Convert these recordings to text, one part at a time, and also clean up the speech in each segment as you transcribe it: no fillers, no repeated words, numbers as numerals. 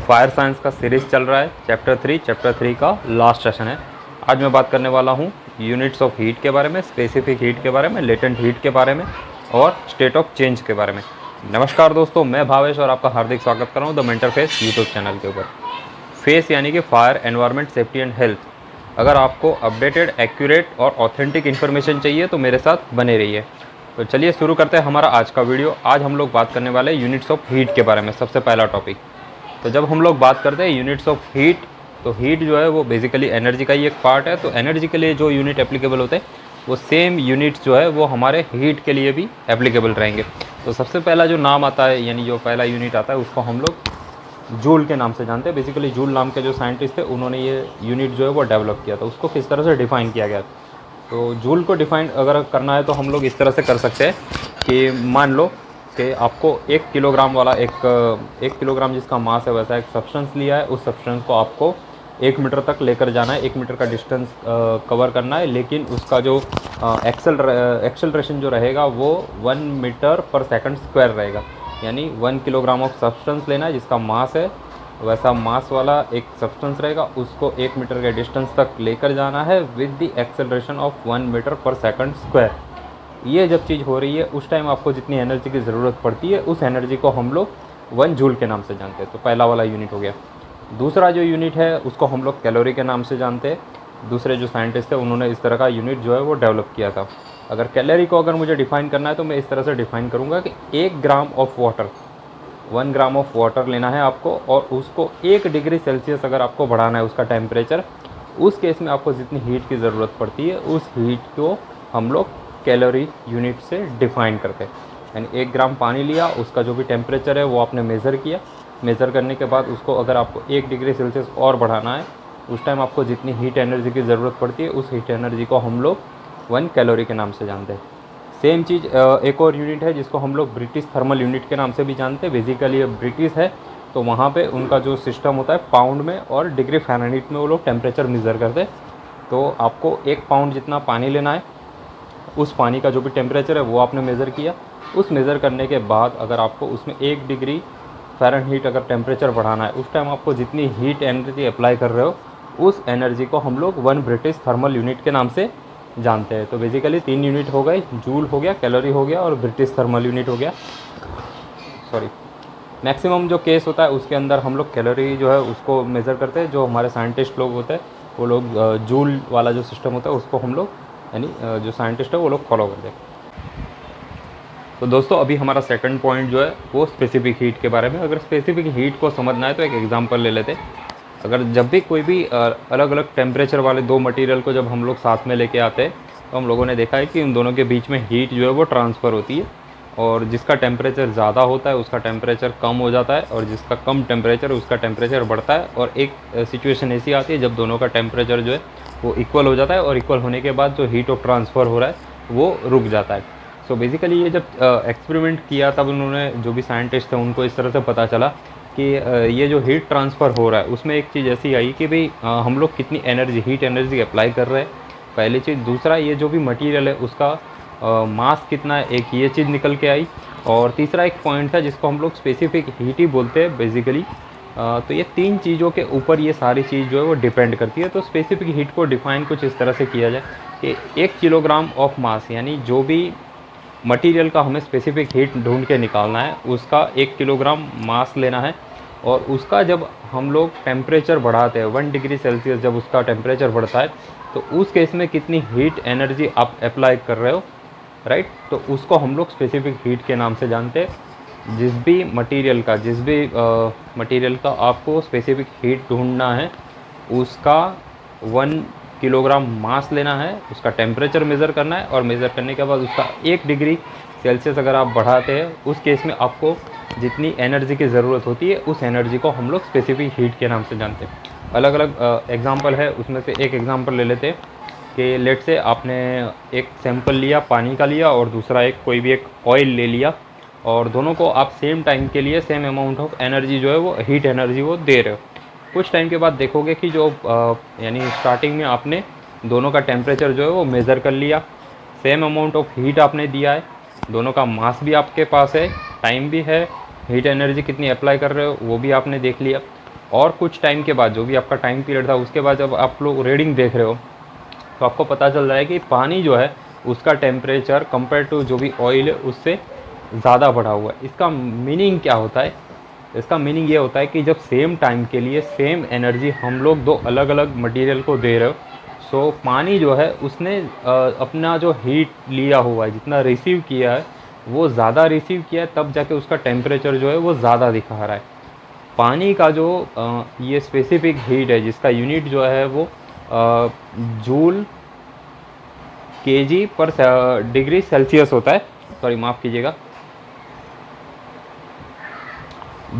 Fire science का series चल रहा है। चैप्टर 3 का लास्ट सेशन है। आज मैं बात करने वाला हूँ यूनिट्स ऑफ हीट के बारे में, स्पेसिफिक हीट के बारे में, लेटेंट हीट के बारे में और स्टेट ऑफ चेंज के बारे में। नमस्कार दोस्तों, मैं भावेश और आपका हार्दिक स्वागत कर रहा हूँ the mentor face YouTube channel के ऊपर। फेस यानी कि fire, environment, safety and health. अगर आपको अपडेटेड, एक्यूरेट और ऑथेंटिक इन्फॉर्मेशन चाहिए तो मेरे साथ बने रहिए। तो चलिए शुरू करते हैं हमारा आज का वीडियो। आज हम लोग बात करने वाले हैं यूनिट्स ऑफ हीट के बारे में। सबसे पहला टॉपिक, तो जब हम लोग बात करते हैं यूनिट्स ऑफ हीट, तो हीट जो है वो बेसिकली एनर्जी का ही एक पार्ट है। तो एनर्जी के लिए जो यूनिट एप्लीकेबल होते हैं वो सेम यूनिट्स जो है वो हमारे हीट के लिए भी एप्लीकेबल रहेंगे। तो सबसे पहला जो नाम आता है, यानी जो पहला यूनिट आता है, उसको हम लोग जूल के नाम से जानते हैं। बेसिकली जूल नाम के जो साइंटिस्ट थे उन्होंने ये यूनिट जो है वो डेवलप किया था। उसको किस तरह से डिफ़ाइन किया गया, तो जूल को डिफ़ाइन अगर करना है तो हम लोग इस तरह से कर सकते हैं कि मान लो कि आपको 1 किलोग्राम वाला एक किलोग्राम जिसका मास है वैसा एक सब्सटेंस लिया है। उस सब्सटेंस को आपको 1 मीटर तक लेकर जाना है, 1 मीटर का डिस्टेंस कवर करना है, लेकिन उसका जो एक्सेलरेशन जो रहेगा वो 1 मीटर पर सेकंड स्क्वायर रहेगा। यानी 1 किलोग्राम ऑफ सब्सटेंस लेना है जिसका मास है वैसा मास वाला एक सब्सटेंस रहेगा, उसको 1 मीटर के डिस्टेंस तक लेकर जाना है with the acceleration of 1 meter पर सेकंड स्क्वायर। ये जब चीज़ हो रही है उस टाइम आपको जितनी एनर्जी की ज़रूरत पड़ती है उस एनर्जी को हम लोग 1 जूल के नाम से जानते हैं। तो पहला वाला यूनिट हो गया। दूसरा जो यूनिट है उसको हम लोग कैलोरी के नाम से जानते हैं। दूसरे जो साइंटिस्ट थे उन्होंने इस तरह का यूनिट जो है वो डेवलप किया था। अगर कैलोरी को अगर मुझे डिफ़ाइन करना है तो मैं इस तरह से डिफ़ाइन करूँगा कि 1 gram of water, 1 gram of water लेना है आपको और उसको 1 डिग्री सेल्सियस अगर आपको बढ़ाना है उसका टेम्परेचर, उस केस में आपको जितनी हीट की ज़रूरत पड़ती है उस हीट को हम लोग कैलोरी यूनिट से डिफ़ाइन करते हैं। यानी 1 ग्राम पानी लिया, उसका जो भी टेम्परेचर है वो आपने मेज़र किया। मेज़र करने के बाद उसको अगर आपको 1 डिग्री सेल्सियस और बढ़ाना है, उस टाइम आपको जितनी हीट एनर्जी की ज़रूरत पड़ती है उस हीट एनर्जी को हम लोग 1 कैलोरी के नाम से जानते हैं। सेम चीज़ एक और यूनिट है जिसको हम लोग ब्रिटिश थर्मल यूनिट के नाम से भी जानते हैं। बेसिकली ये ब्रिटिश है, तो वहाँ पे उनका जो सिस्टम होता है पाउंड में और डिग्री फ़ारेनहीट में वो लोग टेम्परेचर मेज़र करते हैं। तो आपको 1 पाउंड जितना पानी लेना है, उस पानी का जो भी टेम्परेचर है वो आपने मेज़र किया। उस मेज़र करने के बाद अगर आपको उसमें 1 डिग्री फ़ारेनहीट अगर टेम्परेचर बढ़ाना है, उस टाइम आपको जितनी हीट एनर्जी अप्लाई कर रहे हो उस एनर्जी को हम लोग 1 ब्रिटिश थर्मल यूनिट के नाम से जानते हैं। तो बेसिकली 3 यूनिट हो गए, जूल हो गया, कैलोरी हो गया और ब्रिटिश थर्मल यूनिट हो गया। सॉरी, मैक्सिमम जो केस होता है उसके अंदर हम लोग कैलोरी जो है उसको मेज़र करते हैं। जो हमारे साइंटिस्ट लोग होते हैं वो लोग जूल वाला जो सिस्टम होता है उसको हम लोग, यानी जो साइंटिस्ट है वो लोग फॉलो करते हैं। तो दोस्तों अभी हमारा सेकंड पॉइंट जो है वो स्पेसिफिक हीट के बारे में। अगर स्पेसिफिक हीट को समझना है तो एक एग्जांपल ले लेते हैं। अगर जब भी कोई भी अलग अलग टेम्परेचर वाले 2 मटेरियल को जब हम लोग साथ में लेके आते हैं तो हम लोगों ने देखा है कि उन दोनों के बीच में हीट जो है वो ट्रांसफ़र होती है, और जिसका टेम्परेचर ज़्यादा होता है उसका टेम्परेचर कम हो जाता है और जिसका कम टेम्परेचर उसका टेम्परेचर बढ़ता है। और एक सिचुएशन ऐसी आती है जब दोनों का टेम्परेचर जो है वो इक्वल हो जाता है और इक्वल होने के बाद जो हीट ऑफ ट्रांसफ़र हो रहा है वो रुक जाता है। सो बेसिकली ये जब एक्सपेरिमेंट किया तब उन्होंने, जो भी साइंटिस्ट थे उनको इस तरह से पता चला कि ये जो हीट ट्रांसफ़र हो रहा है उसमें एक चीज़ ऐसी आई कि भाई हम लोग कितनी एनर्जी, हीट एनर्जी अप्लाई कर रहे हैं, पहली चीज़। दूसरा, ये जो भी मटेरियल है उसका मास कितना है, एक ये चीज़ निकल के आई। और तीसरा एक पॉइंट था जिसको हम लोग स्पेसिफिक हीट ही बोलते हैं बेसिकली। तो ये 3 चीज़ों के ऊपर ये सारी चीज़ जो है वो डिपेंड करती है। तो स्पेसिफिक हीट को डिफ़ाइन कुछ इस तरह से किया जाए कि 1 किलोग्राम ऑफ मास, यानी जो भी मटेरियल का हमें स्पेसिफिक हीट ढूंढ के निकालना है उसका 1 किलोग्राम मास लेना है, और उसका जब हम लोग टेम्परेचर बढ़ाते हैं 1 डिग्री सेल्सियस, जब उसका टेम्परेचर बढ़ता है तो उस केस में कितनी हीट एनर्जी आप अप्लाई कर रहे हो, राइट। तो उसको हम लोग स्पेसिफिक हीट के नाम से जानते हैं। जिस भी मटेरियल का आपको स्पेसिफिक हीट ढूंढना है उसका 1 किलोग्राम मास लेना है, उसका टेम्परेचर मेज़र करना है, और मेज़र करने के बाद उसका 1 डिग्री सेल्सियस अगर आप बढ़ाते हैं उस केस में आपको जितनी एनर्जी की ज़रूरत होती है उस एनर्जी को हम लोग स्पेसिफिक हीट के नाम से जानते हैं। अलग अलग एग्जांपल है, उसमें से एक एग्जांपल ले लेते हैं कि लेट से आपने एक सैंपल लिया, पानी का लिया, और दूसरा एक कोई भी एक ऑयल ले लिया, और दोनों को आप सेम टाइम के लिए सेम अमाउंट ऑफ एनर्जी जो है वो हीट एनर्जी वो दे रहे हो। कुछ टाइम के बाद देखोगे कि जो यानी स्टार्टिंग में आपने दोनों का टेम्परेचर जो है वो मेज़र कर लिया, सेम अमाउंट ऑफ हीट आपने दिया है, दोनों का मास भी आपके पास है, टाइम भी है, हीट एनर्जी कितनी अप्लाई कर रहे हो वो भी आपने देख लिया। और कुछ टाइम के बाद, जो भी आपका टाइम पीरियड था, उसके बाद जब आप लोग रीडिंग देख रहे हो तो आपको पता चल रहा है कि पानी जो है उसका टेम्परेचर कंपेयर टू जो भी ऑयल है उससे ज़्यादा बढ़ा हुआ है। इसका मीनिंग क्या होता है? इसका मीनिंग ये होता है कि जब सेम टाइम के लिए सेम एनर्जी हम लोग दो अलग अलग मटेरियल को दे रहे हो, सो पानी जो है उसने अपना जो हीट लिया हुआ है, जितना रिसीव किया है वो ज़्यादा रिसीव किया है, तब जाके उसका टेम्परेचर जो है वो ज़्यादा दिखा रहा है। पानी का जो ये स्पेसिफिक हीट है, जिसका यूनिट जो है वो जूल केजी पर डिग्री सेल्सियस होता है, सॉरी माफ़ कीजिएगा,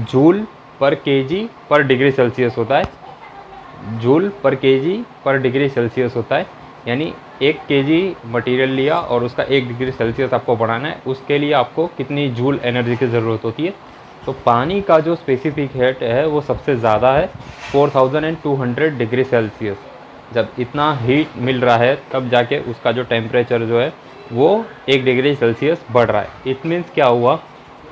जूल पर केजी पर डिग्री सेल्सियस होता है। जूल पर केजी पर डिग्री सेल्सियस होता है, यानी 1 केजी मटेरियल लिया और उसका 1 डिग्री सेल्सियस आपको बढ़ाना है, उसके लिए आपको कितनी जूल एनर्जी की ज़रूरत होती है। तो पानी का जो स्पेसिफिक हीट है वो सबसे ज़्यादा है 4200 डिग्री सेल्सियस। जब इतना हीट मिल रहा है तब जाके उसका जो टेम्परेचर जो है वो 1 डिग्री सेल्सियस बढ़ रहा है। इट मीन्स क्या हुआ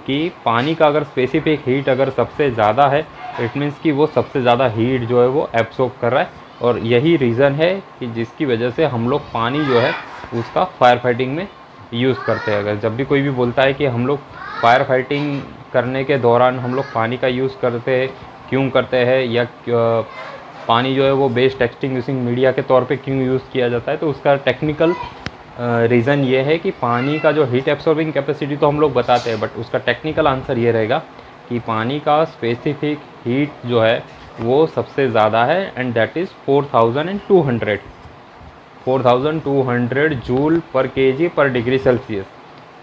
कि पानी का अगर स्पेसिफिक हीट अगर सबसे ज़्यादा है, इट मीन्स कि वो सबसे ज़्यादा हीट जो है वो एब्सॉर्ब कर रहा है। और यही रीज़न है कि जिसकी वजह से हम लोग पानी जो है उसका फायर फाइटिंग में यूज़ करते हैं। अगर जब भी कोई भी बोलता है कि हम लोग फायर फाइटिंग करने के दौरान हम लोग पानी का यूज़ करते हैं, क्यों करते हैं, या पानी जो है वो बेस्ट एक्सटिंग्विशिंग मीडिया के तौर पे क्यों यूज़ किया जाता है, तो उसका टेक्निकल रीज़न ये है कि पानी का जो हीट एब्सॉर्बिंग कैपेसिटी तो हम लोग बताते हैं, बट उसका टेक्निकल आंसर ये रहेगा कि पानी का स्पेसिफिक हीट जो है वो सबसे ज़्यादा है, एंड दैट इज़ 4200 जूल पर केजी पर डिग्री सेल्सियस।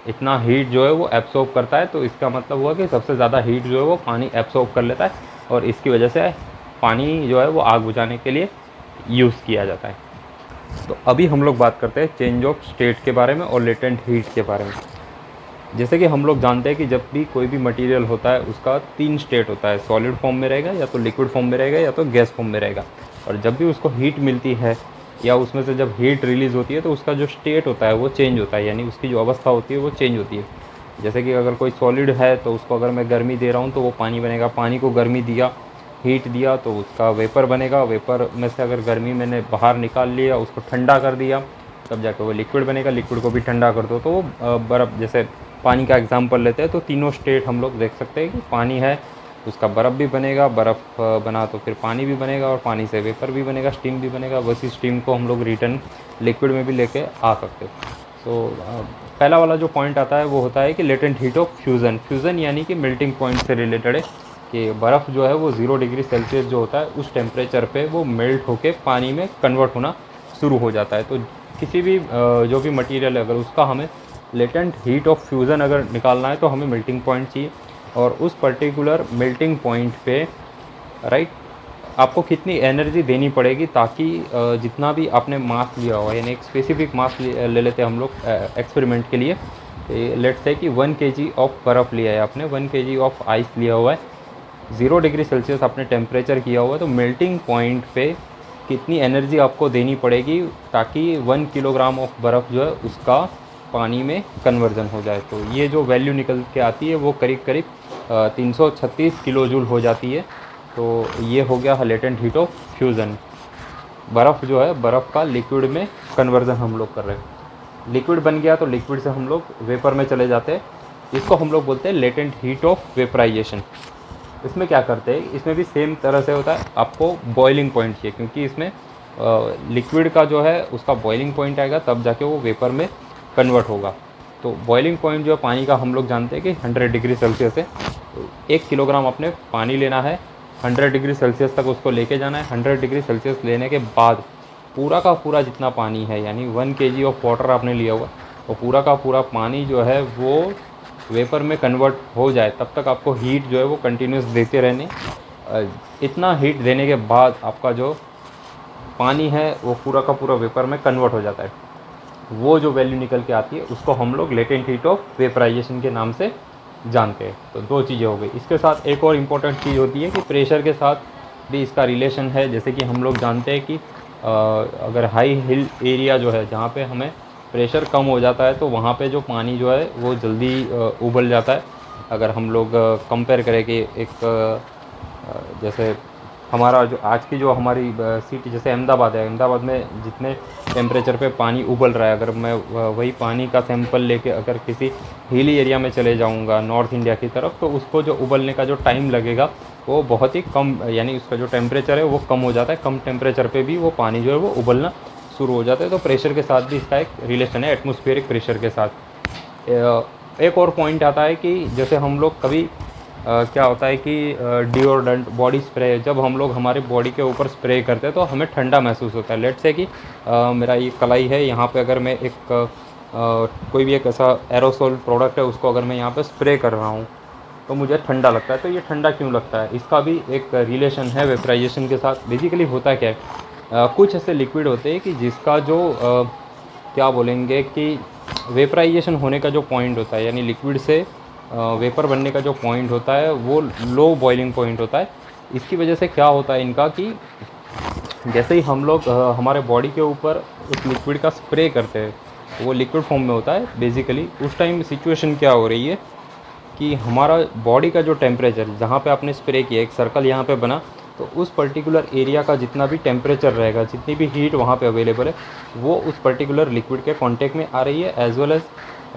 इतना हीट जो है वो एब्सॉर्ब करता है। तो इसका मतलब हुआ कि सबसे ज़्यादा हीट जो है वो पानी एब्सॉर्ब कर लेता है, और इसकी वजह से पानी जो है वो आग बुझाने के लिए यूज़ किया जाता है। तो अभी हम लोग बात करते हैं चेंज ऑफ स्टेट के बारे में और लेटेंट हीट के बारे में। जैसे कि हम लोग जानते हैं कि जब भी कोई भी मटेरियल होता है उसका 3 स्टेट होता है, सॉलिड फॉर्म में रहेगा, या तो लिक्विड फॉर्म में रहेगा, या तो गैस फॉर्म में रहेगा। और जब भी उसको हीट मिलती है या उसमें से जब हीट रिलीज़ होती है तो उसका जो स्टेट होता है वो चेंज होता है, यानी उसकी जो अवस्था होती है वो चेंज होती है। जैसे कि अगर कोई सॉलिड है तो उसको अगर मैं गर्मी दे रहा हूँ तो वो पानी बनेगा, पानी को गर्मी दिया, हीट दिया तो उसका वेपर बनेगा, वेपर में से अगर गर्मी मैंने बाहर निकाल लिया, उसको ठंडा कर दिया, तब जाकर वो लिक्विड बनेगा, लिक्विड को भी ठंडा कर दो तो वो बर्फ़। जैसे पानी का एग्जांपल लेते हैं तो तीनों स्टेट हम लोग देख सकते हैं कि पानी है, उसका बर्फ़ भी बनेगा, बर्फ़ बना तो फिर पानी भी बनेगा, और पानी से वेपर भी बनेगा, स्टीम भी बनेगा। वैसी स्टीम को हम लोग रिटर्न लिक्विड में भी लेके आ सकते हैं। तो पहला वाला जो पॉइंट आता है वो होता है कि latent heat of fusion. Fusion यानी कि मेल्टिंग पॉइंट से रिलेटेड है, कि बर्फ़ जो है वो 0 डिग्री सेल्सियस जो होता है उस टेम्परेचर पे वो मेल्ट होके पानी में कन्वर्ट होना शुरू हो जाता है। तो किसी भी जो भी मटेरियल है अगर उसका हमें लेटेंट हीट ऑफ फ्यूज़न अगर निकालना है तो हमें मेल्टिंग पॉइंट चाहिए, और उस पर्टिकुलर मेल्टिंग पॉइंट पे राइट आपको कितनी एनर्जी देनी पड़ेगी ताकि जितना भी आपने मास लिया हुआ है, यानी एक स्पेसिफिक मास ले लेते हैं हम लोग एक्सपेरिमेंट के लिए। लेट्स से कि 1 केजी ऑफ बर्फ़ लिया है आपने, 1 केजी ऑफ आइस लिया हुआ है, 0 डिग्री सेल्सियस आपने टेम्परेचर किया हुआ है, तो मेल्टिंग पॉइंट पे कितनी एनर्जी आपको देनी पड़ेगी ताकि 1 किलोग्राम ऑफ बर्फ़ जो है उसका पानी में कन्वर्जन हो जाए। तो ये जो वैल्यू निकल के आती है वो करीब करीब 336 किलो जूल हो जाती है। तो ये हो गया लेटेंट हीट ऑफ फ्यूज़न। बर्फ़ जो है, बर्फ़ का लिक्विड में कन्वर्जन हम लोग कर रहे हैं। लिक्विड बन गया तो लिक्विड से हम लोग वेपर में चले जाते हैं, इसको हम लोग बोलते हैं लेटेंट हीट ऑफ वेपराइजेशन। इसमें क्या करते हैं, इसमें भी सेम तरह से होता है, आपको बॉइलिंग पॉइंट चाहिए, क्योंकि इसमें लिक्विड का जो है उसका बॉइलिंग पॉइंट आएगा तब जाके वो वेपर में कन्वर्ट होगा। तो बॉइलिंग पॉइंट जो है पानी का हम लोग जानते हैं कि 100 डिग्री सेल्सियस है। तो 1 किलोग्राम अपने पानी लेना है, 100 डिग्री सेल्सियस तक उसको लेके जाना है। 100 डिग्री सेल्सियस लेने के बाद पूरा का पूरा जितना पानी है, यानी 1 केजी ऑफ वाटर आपने लिया हुआ, और पूरा का पूरा पानी जो है वो वेपर में कन्वर्ट हो जाए तब तक आपको हीट जो है वो कंटिन्यूस देते रहने। इतना हीट देने के बाद आपका जो पानी है वो पूरा का पूरा वेपर में कन्वर्ट हो जाता है। वो जो वैल्यू निकल के आती है उसको हम लोग लेटेंट हीट ऑफ वेपराइजेशन के नाम से जानते हैं। तो 2 चीज़ें हो गई। इसके साथ एक और इम्पॉर्टेंट चीज़ होती है कि प्रेशर के साथ भी इसका रिलेशन है। जैसे कि हम लोग जानते हैं कि अगर हाई हिल एरिया जो है जहाँ पे हमें प्रेशर कम हो जाता है तो वहाँ पे जो पानी जो है वो जल्दी उबल जाता है। अगर हम लोग कंपेयर करें कि एक जैसे हमारा जो आज की जो हमारी सिटी जैसे अहमदाबाद है, अहमदाबाद में जितने टेम्परेचर पे पानी उबल रहा है, अगर मैं वही पानी का सैंपल लेके अगर किसी हिली एरिया में चले जाऊंगा नॉर्थ इंडिया की तरफ, तो उसको जो उबलने का जो टाइम लगेगा वो बहुत ही कम, यानी उसका जो टेम्परेचर है वो कम हो जाता है। कम टेम्परेचर पे भी वो पानी जो है वो उबलना शुरू हो जाता है। तो प्रेशर के साथ भी इसका एक रिलेशन है, एटमॉस्फेरिक प्रेशर के साथ। एक और पॉइंट आता है कि जैसे हम लोग कभी क्या होता है कि डिओड्रेंट बॉडी स्प्रे जब हम लोग हमारे बॉडी के ऊपर स्प्रे करते हैं तो हमें ठंडा महसूस होता है। लेट्स से कि मेरा ये कलाई है, यहाँ पे अगर मैं एक कोई भी एक ऐसा एरोसोल प्रोडक्ट है उसको अगर मैं यहाँ पे स्प्रे कर रहा हूँ तो मुझे ठंडा लगता है। तो ये ठंडा क्यों लगता है, इसका भी एक रिलेशन है वेपराइजेशन के साथ। बेसिकली होता क्या है, कुछ ऐसे लिक्विड होते हैं कि जिसका जो क्या बोलेंगे कि वेपराइजेशन होने का जो पॉइंट होता है, यानी लिक्विड से वेपर बनने का जो पॉइंट होता है वो लो बॉइलिंग पॉइंट होता है। इसकी वजह से क्या होता है इनका कि जैसे ही हम लोग हमारे बॉडी के ऊपर उस लिक्विड का स्प्रे करते हैं, वो लिक्विड फॉर्म में होता है बेसिकली। उस टाइम सिचुएशन क्या हो रही है कि हमारा बॉडी का जो टेम्परेचर, जहाँ पे आपने स्प्रे किया एक सर्कल यहाँ पे बना, तो उस पर्टिकुलर एरिया का जितना भी टेम्परेचर रहेगा, जितनी भी हीट वहाँ पे अवेलेबल है, वो उस पर्टिकुलर लिक्विड के कांटेक्ट में आ रही है, एज वेल एज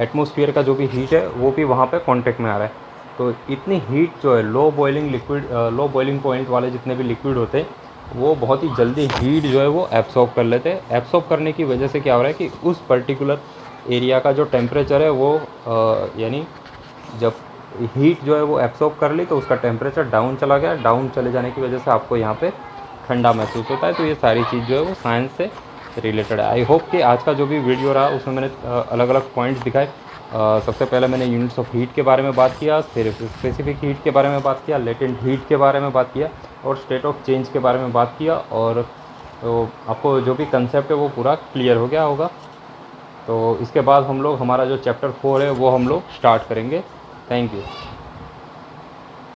एटमॉस्फेयर का जो भी हीट है वो भी वहाँ पे कांटेक्ट में आ रहा है। तो इतनी हीट जो है low boiling liquid, low boiling point वाले जितने भी लिक्विड होते हैं वो बहुत ही जल्दी हीट जो है वो एब्सॉर्ब कर लेते हैं। एब्सॉर्ब करने की वजह से क्या हो रहा है कि उस पर्टिकुलर एरिया का जो टेम्परेचर है वो यानी जब हीट जो है वो एब्सॉर्ब कर ली तो उसका टेम्परेचर डाउन चला गया। डाउन चले जाने की वजह से आपको यहाँ पे ठंडा महसूस होता है। तो ये सारी चीज़ जो है वो साइंस से रिलेटेड है। आई होप कि आज का जो भी वीडियो रहा उसमें मैंने अलग अलग पॉइंट्स दिखाए। सबसे पहले मैंने यूनिट्स ऑफ हीट के बारे में बात किया, फिर स्पेसिफिक हीट के बारे में बात किया, लेटेंट हीट के बारे में बात किया और स्टेट ऑफ चेंज के बारे में बात किया। और तो आपको जो भी कंसेप्ट है वो पूरा क्लियर हो गया होगा। तो इसके बाद हम लोग हमारा जो चैप्टर 4 है वो हम लोग स्टार्ट करेंगे। Thank you.